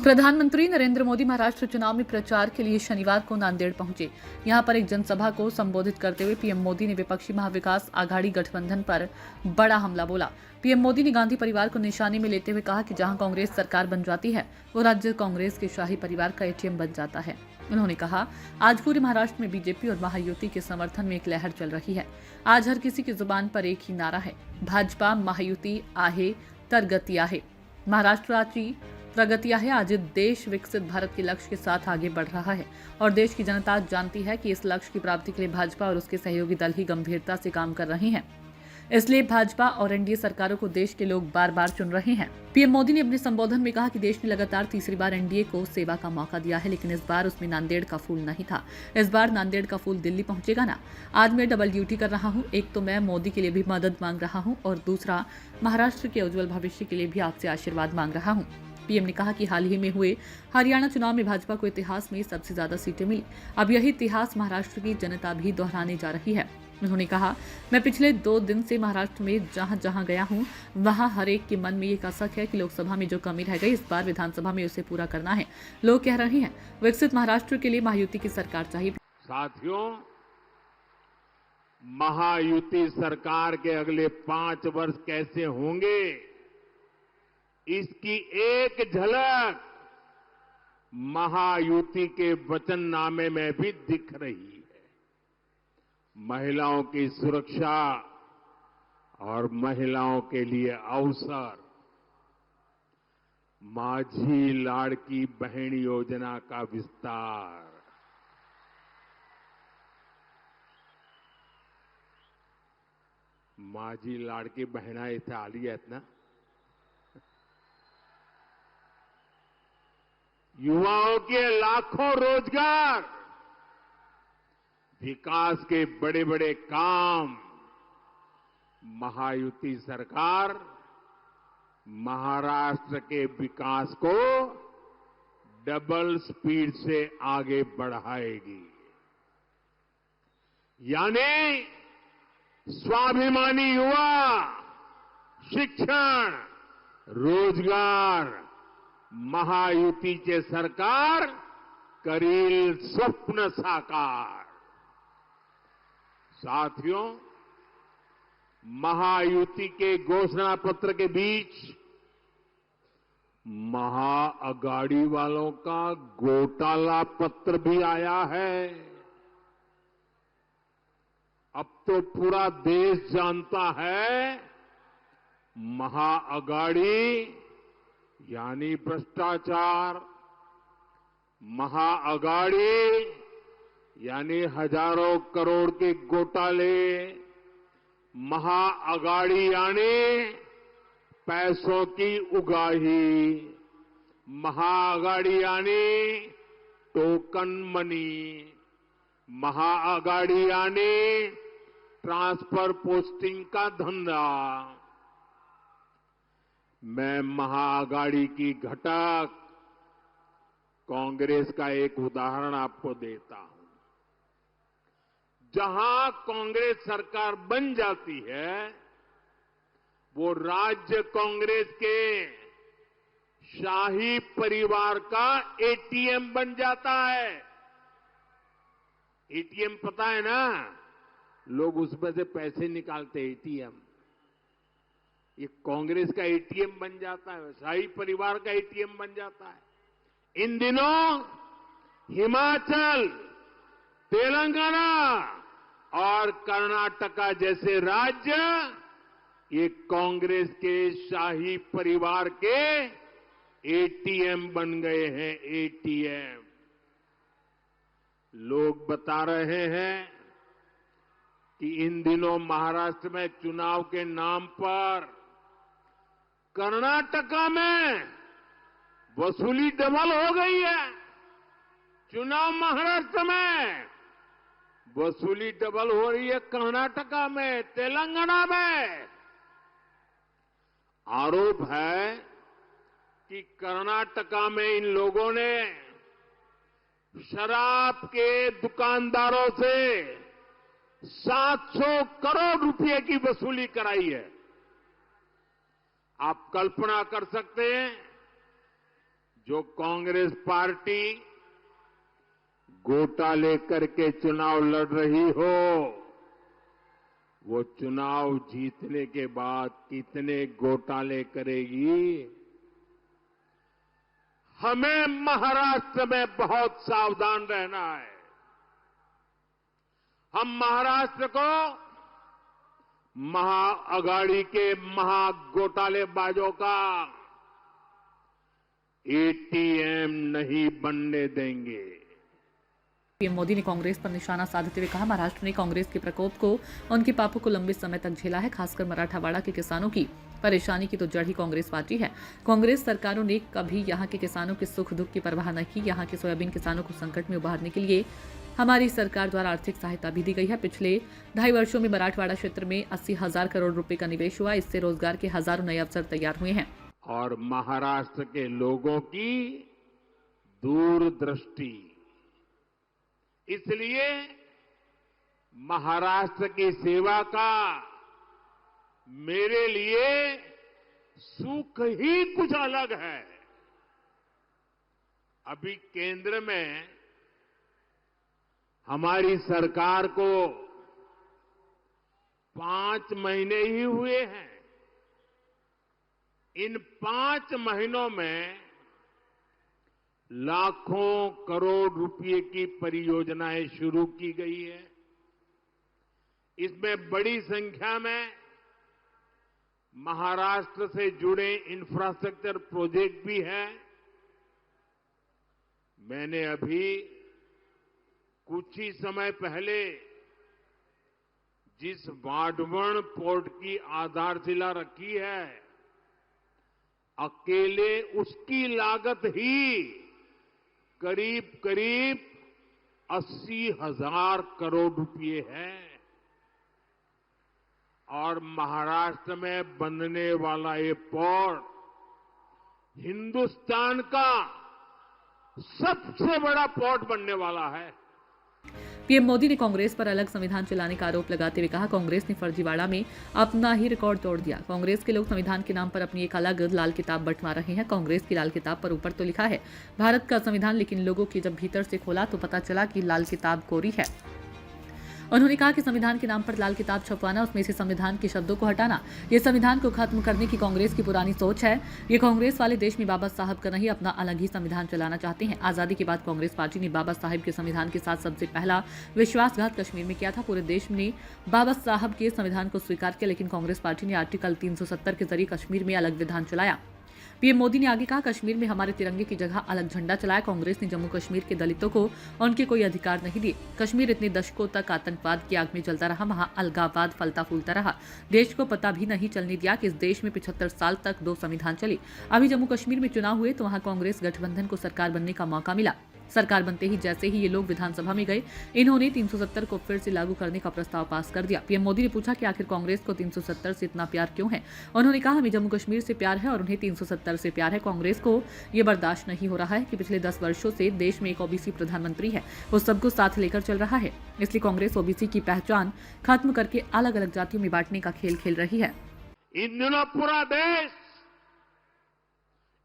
प्रधानमंत्री नरेंद्र मोदी महाराष्ट्र चुनाव में प्रचार के लिए शनिवार को नांदेड़ पहुंचे। यहां पर एक जनसभा को संबोधित करते हुए पीएम मोदी ने विपक्षी महाविकास आघाड़ी गठबंधन पर बड़ा हमला बोला। पीएम मोदी ने गांधी परिवार को निशाने में लेते हुए कहा कि जहां कांग्रेस सरकार बन जाती है वो राज्य कांग्रेस के शाही परिवार का एटीएम बन जाता है। उन्होंने कहा, आज पूरे महाराष्ट्र में बीजेपी और महायुति के समर्थन में एक लहर चल रही है। आज हर किसी की जुबान पर एक ही नारा है, भाजपा महायुति आहे तर गती आहे। महाराष्ट्राची प्रगति है। आज देश विकसित भारत के लक्ष्य के साथ आगे बढ़ रहा है और देश की जनता जानती है कि इस लक्ष्य की प्राप्ति के लिए भाजपा और उसके सहयोगी दल ही गंभीरता से काम कर रहे हैं। इसलिए भाजपा और एनडीए सरकारों को देश के लोग बार बार चुन रहे हैं। पीएम मोदी ने अपने संबोधन में कहा कि देश ने लगातार तीसरी बार एनडीए को सेवा का मौका दिया है, लेकिन इस बार उसमें नांदेड़ का फूल नहीं था। इस बार नांदेड़ का फूल दिल्ली पहुंचेगा ना। आज मैं डबल ड्यूटी कर रहा हूं। एक तो मैं मोदी के लिए भी मदद मांग रहा हूं और दूसरा महाराष्ट्र के उज्जवल भविष्य के लिए भी आपसे आशीर्वाद मांग रहा हूं। पीएम ने कहा कि हाल ही में हुए हरियाणा चुनाव में भाजपा को इतिहास में सबसे ज्यादा सीटें मिली। अब यही इतिहास महाराष्ट्र की जनता भी दोहराने जा रही है। उन्होंने कहा, मैं पिछले 2 दिन से महाराष्ट्र में जहां जहां गया हूं वहां हर एक के मन में ये कसक है कि लोकसभा में जो कमी रह गई इस बार विधानसभा में उसे पूरा करना है। लोग कह रहे हैं विकसित महाराष्ट्र के लिए महायुति की सरकार चाहिए। साथियों, महायुति सरकार के अगले 5 वर्ष कैसे होंगे इसकी एक झलक महायुति के वचननामे में भी दिख रही है। महिलाओं की सुरक्षा और महिलाओं के लिए अवसर, माझी लाड़की बहन योजना का विस्तार, माझी लाड़की बहना इथे आली आहेत ना, युवाओं के लाखों रोजगार, विकास के बड़े बड़े काम, महायुति सरकार महाराष्ट्र के विकास को डबल स्पीड से आगे बढ़ाएगी। यानी स्वाभिमानी युवा, शिक्षण, रोजगार, महायुतीचे सरकार करील स्वप्न साकार। साथियों, महायुति के घोषणा पत्र के बीच महाअगाड़ी वालों का घोटाला पत्र भी आया है। अब तो पूरा देश जानता है महाअगाड़ी यानी भ्रष्टाचार, महाअगाड़ी यानी हजारों करोड़ के घोटाले, महाअगाड़ी यानी पैसों की उगाही, महाअगाड़ी यानी टोकन मनी, महाअगाड़ी यानी ट्रांसफर पोस्टिंग का धंधा। मैं महाअगाड़ी की घटक कांग्रेस का एक उदाहरण आपको देता हूं। जहां कांग्रेस सरकार बन जाती है वो राज्य कांग्रेस के शाही परिवार का एटीएम बन जाता है। एटीएम पता है ना, लोग उसमें से पैसे निकालते, एटीएम। ये कांग्रेस का एटीएम बन जाता है, शाही परिवार का एटीएम बन जाता है। इन दिनों हिमाचल, तेलंगाना और कर्नाटका जैसे राज्य ये कांग्रेस के शाही परिवार के एटीएम बन गए हैं। एटीएम। लोग बता रहे हैं कि इन दिनों महाराष्ट्र में चुनाव के नाम पर कर्नाटका में वसूली डबल हो गई है। चुनाव महाराष्ट्र में, वसूली डबल हो रही है कर्नाटका में, तेलंगाना में। आरोप है कि कर्नाटका में इन लोगों ने शराब के दुकानदारों से 700 करोड़ रुपए की वसूली कराई है। आप कल्पना कर सकते हैं, जो कांग्रेस पार्टी घोटाले करके चुनाव लड़ रही हो, वो चुनाव जीतने के बाद कितने घोटाले करेगी। हमें महाराष्ट्र में बहुत सावधान रहना है। हम महाराष्ट्र को महाअघाड़ी के महाघोटालेबाजों का एटीएम नहीं बनने देंगे। पीएम मोदी ने कांग्रेस पर निशाना साधते हुए कहा, महाराष्ट्र ने कांग्रेस के प्रकोप को, उनके पापों को लंबे समय तक झेला है। खासकर मराठावाड़ा के किसानों की परेशानी की तो जड़ ही कांग्रेस पार्टी है। कांग्रेस सरकारों ने कभी यहां के किसानों के सुख दुख की परवाह न की। यहां के सोयाबीन किसानों को संकट में उबारने के लिए हमारी सरकार द्वारा आर्थिक सहायता भी दी गई है। पिछले 2.5 वर्षों में मराठवाड़ा क्षेत्र में 80,000 करोड़ रुपए का निवेश हुआ। इससे रोजगार के हजारों नए अवसर तैयार हुए हैं। और महाराष्ट्र के लोगों की दूरदृष्टि, इसलिए महाराष्ट्र की सेवा का मेरे लिए सुख ही कुछ अलग है। अभी केंद्र में हमारी सरकार को 5 महीने ही हुए हैं। इन 5 महीनों में लाखों करोड़ रुपए की परियोजनाएं शुरू की गई है। इसमें बड़ी संख्या में महाराष्ट्र से जुड़े इंफ्रास्ट्रक्चर प्रोजेक्ट भी हैं। मैंने अभी कुछ ही समय पहले जिस वाढवण पोर्ट की आधारशिला रखी है, अकेले उसकी लागत ही करीब करीब 80,000 करोड़ रुपए है। और महाराष्ट्र में बनने वाला ये पोर्ट हिंदुस्तान का सबसे बड़ा पोर्ट बनने वाला है। पीएम मोदी ने कांग्रेस पर अलग संविधान चलाने का आरोप लगाते हुए कहा, कांग्रेस ने फर्जीवाड़ा में अपना ही रिकॉर्ड तोड़ दिया। कांग्रेस के लोग संविधान के नाम पर अपनी एक अलग लाल किताब बंटवा रहे हैं। कांग्रेस की लाल किताब पर ऊपर तो लिखा है भारत का संविधान, लेकिन लोगों की जब भीतर से खोला तो पता चला कि लाल किताब कोरी है। उन्होंने कहा कि संविधान के नाम पर लाल किताब छपवाना, उसमें से संविधान के शब्दों को हटाना, ये संविधान को खत्म करने की कांग्रेस की पुरानी सोच है। ये कांग्रेस वाले देश में बाबा साहब का नहीं, अपना अलग ही संविधान चलाना चाहते हैं। आजादी के बाद कांग्रेस पार्टी ने बाबा साहब के संविधान के साथ सबसे पहला विश्वासघात कश्मीर में किया था। पूरे देश ने बाबा साहब के संविधान को स्वीकार किया, लेकिन कांग्रेस पार्टी ने आर्टिकल 370 के जरिए कश्मीर में अलग विधान चलाया। पीएम मोदी ने आगे कहा, कश्मीर में हमारे तिरंगे की जगह अलग झंडा चलाया। कांग्रेस ने जम्मू कश्मीर के दलितों को उनके कोई अधिकार नहीं दिए। कश्मीर इतने दशकों तक आतंकवाद की आग में जलता रहा, वहां अलगाववाद फलता फूलता रहा। देश को पता भी नहीं चलने दिया कि इस देश में 75 साल तक 2 संविधान चले। अभी जम्मू कश्मीर में चुनाव हुए तो वहां कांग्रेस गठबंधन को सरकार बनने का मौका मिला। सरकार बनते ही जैसे ही ये लोग विधानसभा में गए, इन्होंने 370 को फिर से लागू करने का प्रस्ताव पास कर दिया। पीएम मोदी ने पूछा कि आखिर कांग्रेस को 370 से इतना प्यार क्यों है। उन्होंने कहा, हमें जम्मू कश्मीर से प्यार है और उन्हें 370 से प्यार है। कांग्रेस को ये बर्दाश्त नहीं हो रहा है कि पिछले 10 वर्षों से देश में एक ओबीसी प्रधानमंत्री है, वो सबको साथ लेकर चल रहा है। इसलिए कांग्रेस ओबीसी की पहचान खत्म करके अलग अलग जातियों में बांटने का खेल खेल रही है। इन दिनों पूरा देश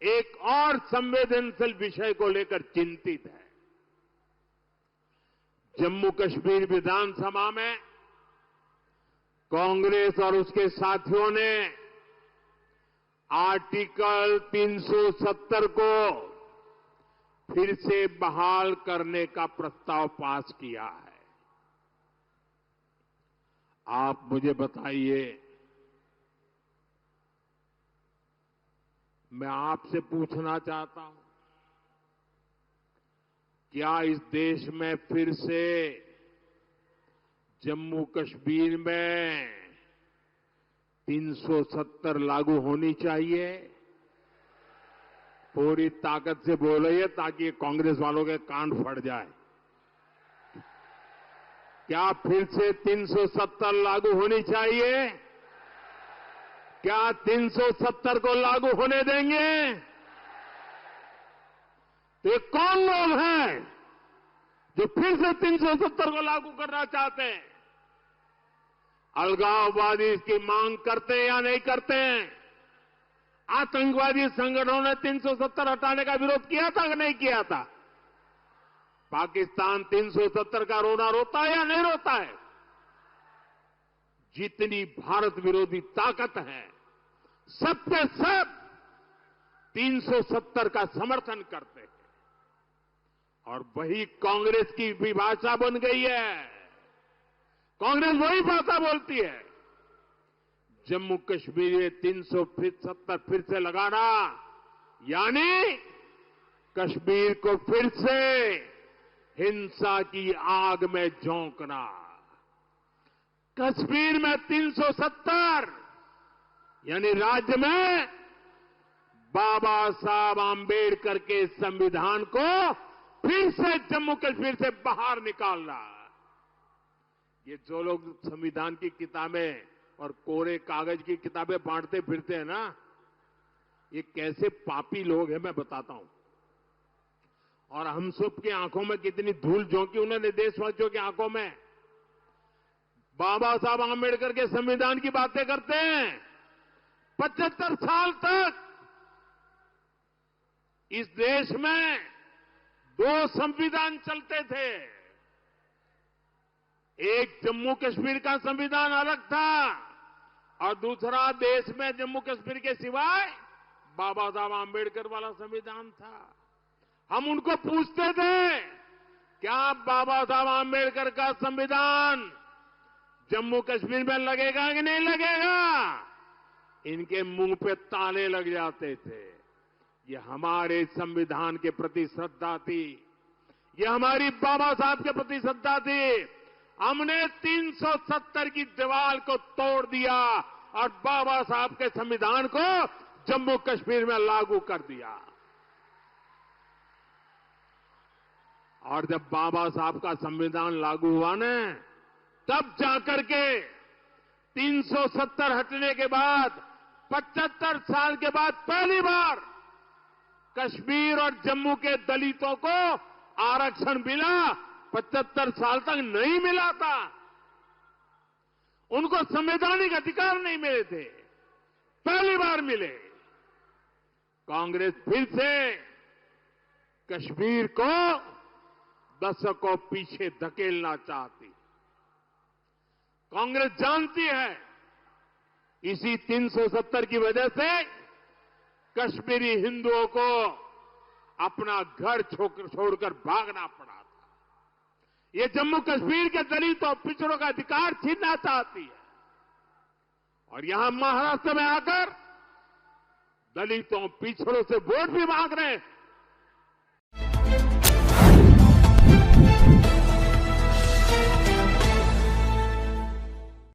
एक और संवेदनशील विषय को लेकर चिंतित है। जम्मू कश्मीर विधानसभा में कांग्रेस और उसके साथियों ने आर्टिकल 370 को फिर से बहाल करने का प्रस्ताव पास किया है। आप मुझे बताइए, मैं आपसे पूछना चाहता हूं, क्या इस देश में फिर से जम्मू कश्मीर में 370 लागू होनी चाहिए? पूरी ताकत से बोलिए ताकि कांग्रेस वालों के कान फट जाए। क्या फिर से 370 लागू होनी चाहिए? क्या 370 को लागू होने देंगे? तो ये कौन लोग हैं जो फिर से 370 को लागू करना चाहते हैं? अलगाववादी इसकी मांग करते हैं या नहीं करते हैं? आतंकवादी संगठनों ने 370 हटाने का विरोध किया था कि नहीं किया था? पाकिस्तान 370 का रोना रोता है या नहीं रोता है? जितनी भारत विरोधी ताकत है, सब के सब 370 का समर्थन करते हैं। और वही कांग्रेस की भी भाषा बन गई है। कांग्रेस वही भाषा बोलती है। जम्मू कश्मीर में 370 फिर से लगाना यानी कश्मीर को फिर से हिंसा की आग में झोंकना। कश्मीर में 370 यानी राज्य में बाबा साहब आंबेडकर के संविधान को फिर से जम्मू कश्मीर से बाहर निकालना। ये जो लोग संविधान की किताबें और कोरे कागज की किताबें बांटते फिरते हैं ना, ये कैसे पापी लोग हैं मैं बताता हूं। और हम सब की आंखों में कितनी धूल झोंकी उन्होंने देशवासियों की आंखों में। बाबा साहब आंबेडकर के संविधान की बातें करते हैं। 75 साल तक इस देश में 2 संविधान चलते थे। एक जम्मू कश्मीर का संविधान अलग था और दूसरा देश में जम्मू कश्मीर के सिवाय बाबा साहब आंबेडकर वाला संविधान था। हम उनको पूछते थे, क्या बाबा साहब आंबेडकर का संविधान जम्मू कश्मीर में लगेगा कि नहीं लगेगा? इनके मुंह पे ताले लग जाते थे। ये हमारे संविधान के प्रति श्रद्धा थी, ये हमारी बाबा साहब के प्रति श्रद्धा थी। हमने 370 की दीवार को तोड़ दिया और बाबा साहब के संविधान को जम्मू कश्मीर में लागू कर दिया। और जब बाबा साहब का संविधान लागू हुआ न, तब जाकर के 370 हटने के बाद 75 साल के बाद पहली बार कश्मीर और जम्मू के दलितों को आरक्षण मिला। 75 साल तक नहीं मिला था। उनको संवैधानिक अधिकार नहीं मिले थे, पहली बार मिले। कांग्रेस फिर से कश्मीर को दशकों पीछे धकेलना चाहती। कांग्रेस जानती है इसी 370 की वजह से कश्मीरी हिंदुओं को अपना घर छोड़कर भागना पड़ा था। ये जम्मू कश्मीर के दलितों पिछड़ों का अधिकार छीनना चाहती है और यहां महाराष्ट्र में आकर दलितों पिछड़ों से वोट भी मांग रहे हैं।